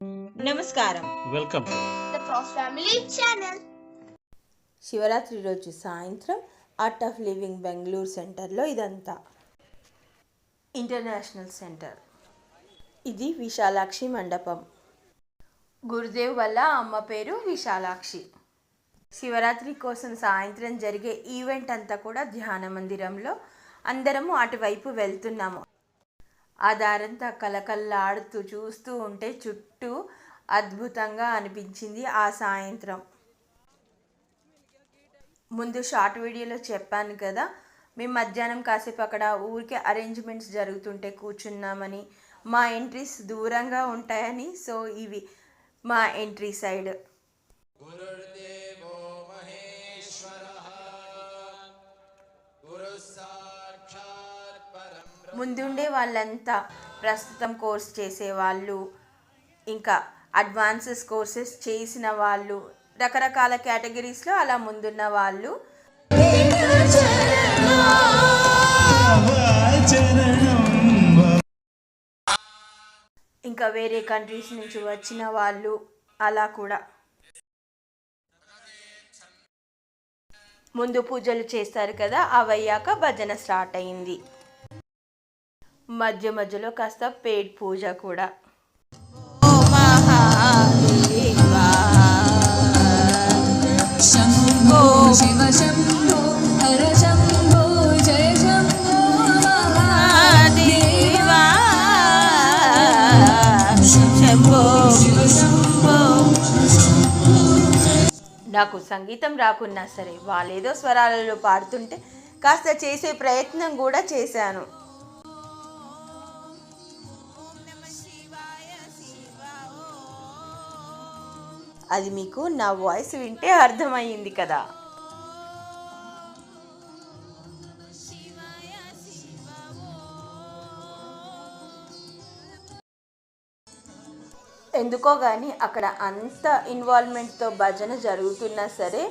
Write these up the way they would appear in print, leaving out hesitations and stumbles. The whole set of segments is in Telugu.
నమస్కారం. Welcome to The Frost Family channel. Shivaratri రోజు సాయంత్రం ఆర్ట్ ఆఫ్ లివింగ్ బెంగళూరు సెంటర్లో ఇదంతా ఇంటర్నేషనల్ సెంటర్. ఇది విశాలాక్షి మండపం. గురుదేవ్ వల్ల అమ్మ పేరు విశాలాక్షి. శివరాత్రి కోసం సాయంత్రం జరిగే ఈవెంట్ అంతా కూడా ధ్యాన మందిరంలో. అందరము అటువైపు వెళ్తున్నాము. ఆ దారంతా కలకల్లాడుతూ చూస్తూ ఉంటే చుట్టూ అద్భుతంగా అనిపించింది ఆ సాయంత్రం. ముందు షార్ట్ వీడియోలో చెప్పాను కదా, మేము మధ్యాహ్నం కాసేపు అక్కడ ఊరికే అరేంజ్మెంట్స్ జరుగుతుంటే కూర్చున్నామని, మా ఎంట్రీస్ దూరంగా ఉంటాయని. సో ఇవి మా ఎంట్రీ సైడ్. ముందుండే వాళ్ళంతా ప్రస్తుతం కోర్స్ చేసేవాళ్ళు, ఇంకా అడ్వాన్సెస్ కోర్సెస్ చేసిన వాళ్ళు, రకరకాల కేటగిరీస్లో అలా ముందున్న వాళ్ళు. ఇంకా వేరే కంట్రీస్ నుంచి వచ్చిన వాళ్ళు అలా కూడా. ముందు పూజలు చేస్తారు కదా, అవయ్యాక భజన స్టార్ట్ అయింది. మధ్య మధ్యలో కాస్త పేడ్ పూజ కూడా. శంభో శివ శంభో హర శంభో జయ శంభో మహాదేవా శంభో శివ శంభో. నాకు సంగీతం రాకున్నా సరే వాళ్ళేదో స్వరాలలో పాడుతుంటే కాస్త చేసే ప్రయత్నం కూడా చేశాను. అది మీకు నా వాయిస్ వింటే అర్థమయ్యింది కదా. ఎందుకో కానీ అక్కడ అంత ఇన్వాల్వ్మెంట్తో భజన జరుగుతున్నా సరే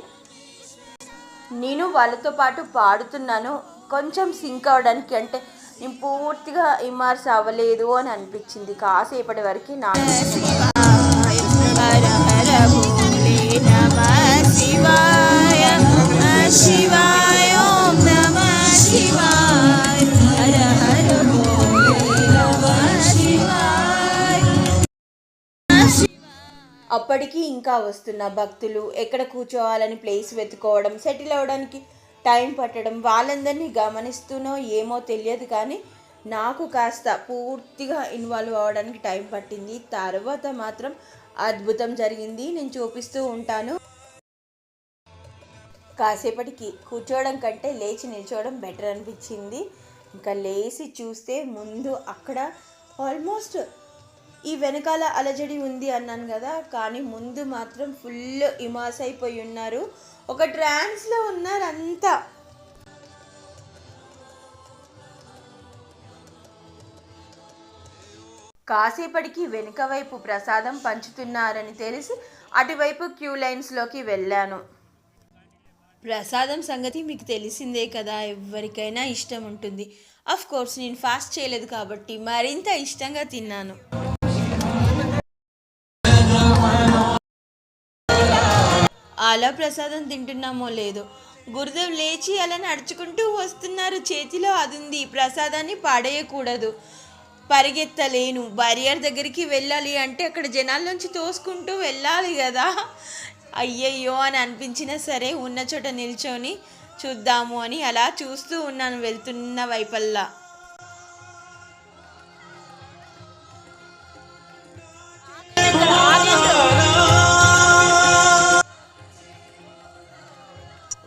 నేను వాళ్ళతో పాటు పాడుతున్నాను. కొంచెం సింక్ అవడానికి, అంటే నేను పూర్తిగా ఇమార్స్ అవ్వలేదు అని అనిపించింది కాసేపటి వరకు నాకు. అప్పటికి ఇంకా వస్తున్న భక్తులు ఎక్కడ కూర్చోవాలని ప్లేస్ వెతుకోవడం, సెటిల్ అవ్వడానికి టైం పట్టడం, వాళ్ళందరినీ గమనిస్తూనో ఏమో తెలియదు కానీ నాకు కాస్త పూర్తిగా ఇన్వాల్వ్ అవ్వడానికి టైం పట్టింది. తర్వాత మాత్రం అద్భుతం జరిగింది. నేను చూపిస్తూ ఉంటాను. కాసేపటికి కూర్చోవడం కంటే లేచి నిల్చోవడం బెటర్ అనిపించింది. ఇంకా లేచి చూస్తే ముందు అక్కడ ఆల్మోస్ట్ ఈ వెనకాల అలజడి ఉంది అన్నాను కదా, కానీ ముందు మాత్రం ఫుల్ ఇమాస్ అయిపోయి ఉన్నారు. ఒక ట్రాన్స్లో ఉన్నారు అంతా. కాసేపటికి వెనుక వైపు ప్రసాదం పంచుతున్నారని తెలిసి అటువైపు క్యూ లైన్స్లోకి వెళ్ళాను. ప్రసాదం సంగతి మీకు తెలిసిందే కదా, ఎవరికైనా ఇష్టం ఉంటుంది. అఫ్ కోర్స్ నేను ఫాస్ట్ చేయలేదు కాబట్టి మరింత ఇష్టంగా తిన్నాను. అలా ప్రసాదం తింటున్నామో లేదో గురుదేవ్ లేచి అలా నడుచుకుంటూ వస్తున్నారు. చేతిలో అది ఉంది, ప్రసాదాన్ని పడేయకూడదు. పరిగెత్తలేను, బారియర్ దగ్గరికి వెళ్ళాలి అంటే అక్కడ జనాల్లోంచి తోసుకుంటూ వెళ్ళాలి కదా. అయ్యయ్యో అని అనిపించినా సరే ఉన్న చోట నిల్చొని చూద్దాము అని అలా చూస్తూ ఉన్నాను వెళ్తున్న వైపల్లా.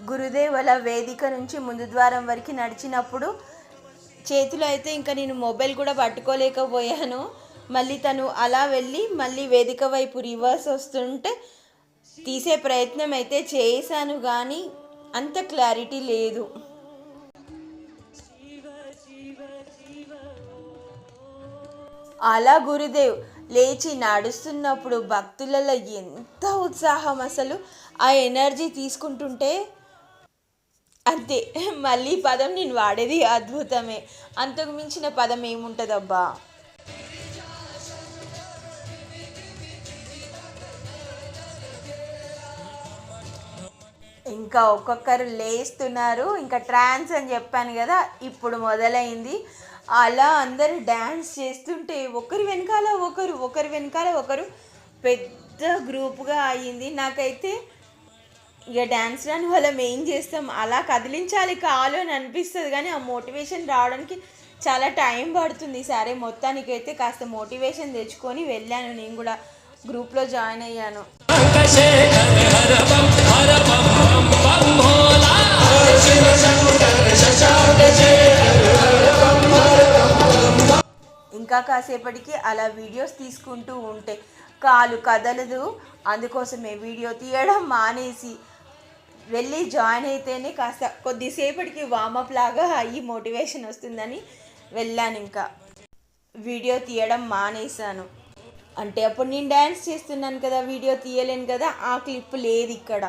గురుదేవుల వేదిక నుంచి ముందు ద్వారం వరకు నడిచినప్పుడు చేతిలో అయితే ఇంకా నేను మొబైల్ కూడా పట్టుకోలేకపోయాను. మళ్ళీ తను అలా వెళ్ళి మళ్ళీ వేదిక వైపు రివర్స్ వస్తుంటే తీసే ప్రయత్నం అయితే చేశాను, కానీ అంత క్లారిటీ లేదు. అలా గురుదేవ్ లేచి నడుస్తున్నప్పుడు భక్తులలో ఎంత ఉత్సాహం, అసలు ఆ ఎనర్జీ తీసుకుంటుంటే అంతే. మళ్ళీ పదం నేను వాడేది అద్భుతమే, అంతకు మించిన పదం ఏముంటుందబ్బా. ఇంకా ఒక్కొక్కరు లేస్తున్నారు. ఇంకా ట్రాన్స్ అని చెప్పాను కదా, ఇప్పుడు మొదలైంది. అలా అందరూ డ్యాన్స్ చేస్తుంటే ఒకరి వెనకాల ఒకరు పెద్ద గ్రూప్గా అయ్యింది. నాకైతే ఇక డ్యాన్స్ రాని వాళ్ళం ఏం చేస్తాం, అలా కదిలించాలి కాలు అని అనిపిస్తుంది, కానీ ఆ మోటివేషన్ రావడానికి చాలా టైం పడుతుంది. సరే మొత్తానికైతే కాస్త మోటివేషన్ తెచ్చుకొని వెళ్ళాను. నేను కూడా గ్రూప్లో జాయిన్ అయ్యాను. ఇంకా కాసేపటికి అలా వీడియోస్ తీసుకుంటూ ఉంటే కాలు కదలదు. అందుకోసమే వీడియో తీయడం మానేసి వెళ్ళి జాయిన్ అయితేనే కాస్త కొద్దిసేపటికి వామప్ లాగా అయ్యి మోటివేషన్ వస్తుందని వెళ్ళాను. ఇంకా వీడియో తీయడం మానేశాను. అంటే అప్పుడు నేను డ్యాన్స్ చేస్తున్నాను కదా, వీడియో తీయలేను కదా, ఆ క్లిప్ లేదు ఇక్కడ.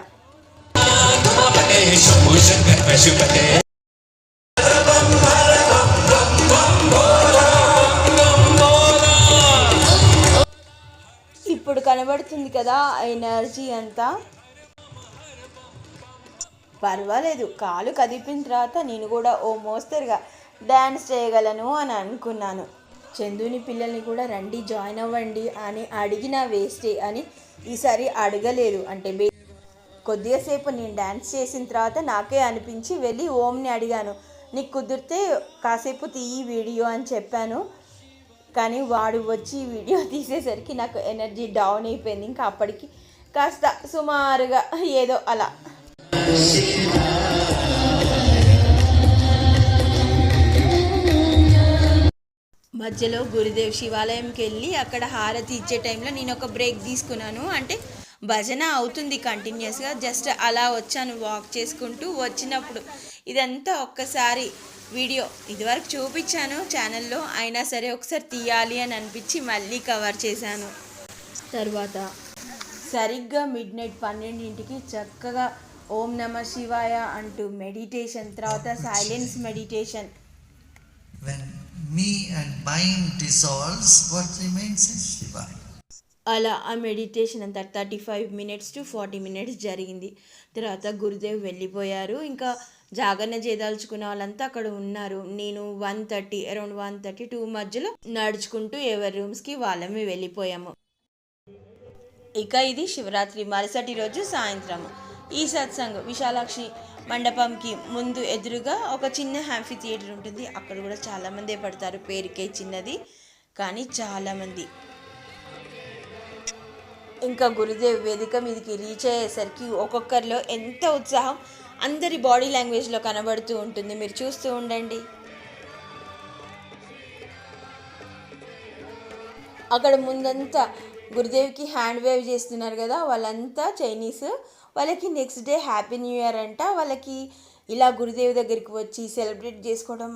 ఇప్పుడు కనబడుతుంది కదా ఎనర్జీ అంతా. పర్వాలేదు, కాలు కదిపిన తర్వాత నేను కూడా ఓ మోస్తరుగా డ్యాన్స్ చేయగలను అని అనుకున్నాను. చందుని పిల్లల్ని కూడా రండి జాయిన్ అవ్వండి అని అడిగిన వేస్టే అని ఈసారి అడగలేదు. అంటే కొద్దిసేపు నేను డ్యాన్స్ చేసిన తర్వాత నాకే అనిపించి వెళ్ళి ఓంని అడిగాను, నీకు కుదిరితే కాసేపు తీయి వీడియో అని చెప్పాను. కానీ వాడు వచ్చి వీడియో తీసేసరికి నాకు ఎనర్జీ డౌన్ అయిపోయింది. ఇంకా అప్పటికి కాస్త సుమారుగా ఏదో అలా. మధ్యలో గురుదేవ్ శివాలయంకి వెళ్ళి అక్కడ హారతి ఇచ్చే టైంలో నేను ఒక బ్రేక్ తీసుకున్నాను. అంటే భజన అవుతుంది కంటిన్యూస్గా, జస్ట్ అలా వచ్చాను వాక్ చేసుకుంటూ. వచ్చినప్పుడు ఇదంతా ఒక్కసారి వీడియో ఇదివరకు చూపించాను ఛానల్లో, అయినా సరే ఒకసారి తీయాలి అని అనిపించి మళ్ళీ కవర్ చేశాను. తర్వాత సరిగ్గా మిడ్నైట్ 12ంటికి చక్కగా ఓం నమ శివాయ అంటూ మెడిటేషన్, తర్వాత silence meditation. When me and mind dissolves, what remains is Shiva. అలా ఆ మెడిటేషన్ అంతా 35 minutes to 40 minutes జరిగింది. తర్వాత గురుదేవ్ వెళ్ళిపోయారు. ఇంకా జాగరణ చేయదలుచుకున్న వాళ్ళంతా అక్కడ ఉన్నారు. నేను అరౌండ్ 1:32 మధ్యలో నడుచుకుంటూ ఎవరి రూమ్స్కి వాళ్ళమే వెళ్ళిపోయాము. ఇక ఇది శివరాత్రి మరుసటి రోజు సాయంత్రం. ఈ సత్సంగ్ విశాలాక్షి మండపంకి ముందు ఎదురుగా ఒక చిన్న హ్యాంఫీ థియేటర్ ఉంటుంది. అక్కడ కూడా చాలామందే పడతారు, పేరుకే చిన్నది కానీ చాలామంది. ఇంకా గురుదేవ్ వేదిక మీదకి రీచ్ అయ్యేసరికి ఒక్కొక్కరిలో ఎంత ఉత్సాహం అందరి బాడీ లాంగ్వేజ్లో కనబడుతూ ఉంటుంది. మీరు చూస్తూ ఉండండి. అక్కడ ముందంతా గురుదేవ్కి హ్యాండ్ వేవ్ చేస్తున్నారు కదా, వాళ్ళంతా చైనీస్. వాళ్ళకి next day happy new year అంట. వాళ్ళకి ఇలా గురుదేవ్ దగ్గరికి వచ్చి సెలబ్రేట్ చేసుకోవడం,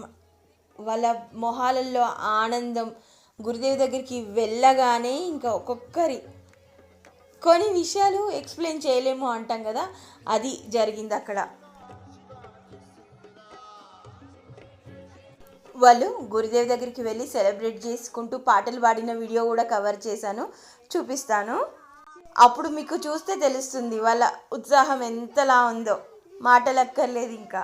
వాళ్ళ మొహాలలో ఆనందం, గురుదేవ్ దగ్గరికి వెళ్ళగానే ఇంకా ఒక్కొక్కరి కొన్ని విషయాలు ఎక్స్ప్లెయిన్ చేయలేము అంటాం కదా, అది జరిగింది అక్కడ. వాళ్ళు గురుదేవ్ దగ్గరికి వెళ్ళి సెలబ్రేట్ చేసుకుంటూ పాటలు పాడిన వీడియో కూడా కవర్ చేశాను, చూపిస్తాను. అప్పుడు మీకు చూస్తే తెలుస్తుంది వాళ్ళ ఉత్సాహం ఎంతలా ఉందో, మాటలు అక్కర్లేదు ఇంకా.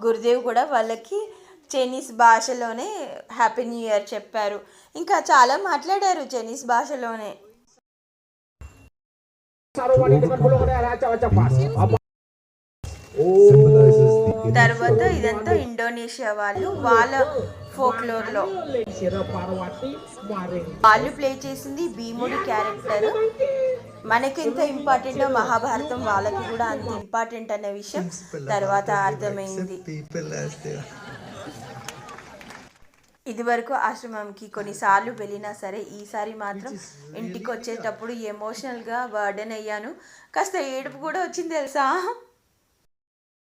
గురుదేవ్ కూడా వాళ్ళకి చైనీస్ భాషలోనే హ్యాపీ న్యూ ఇయర్ చెప్పారు. ఇంకా చాలా మాట్లాడారు చైనీస్ భాషలోనే. తర్వాత ఇదంతా ఇండోనేషియా వాళ్ళ ఫోక్లోర్లో వాళ్ళు ప్లే చేసింది భీముడి క్యారెక్టర్. మనకి ఎంత ఇంపార్టెంటో మహాభారతం వాళ్ళకి కూడా అంత ఇంపార్టెంట్ అనే విషయం తర్వాత అర్థమైంది. ఇదివరకు ఆశ్రమంకి కొన్నిసార్లు వెళ్ళినా సరే ఈసారి మాత్రం ఇంటికి వచ్చేటప్పుడు ఎమోషనల్గా బర్డెన్ అయ్యాను. కాస్త ఏడుపు కూడా వచ్చింది తెలుసా.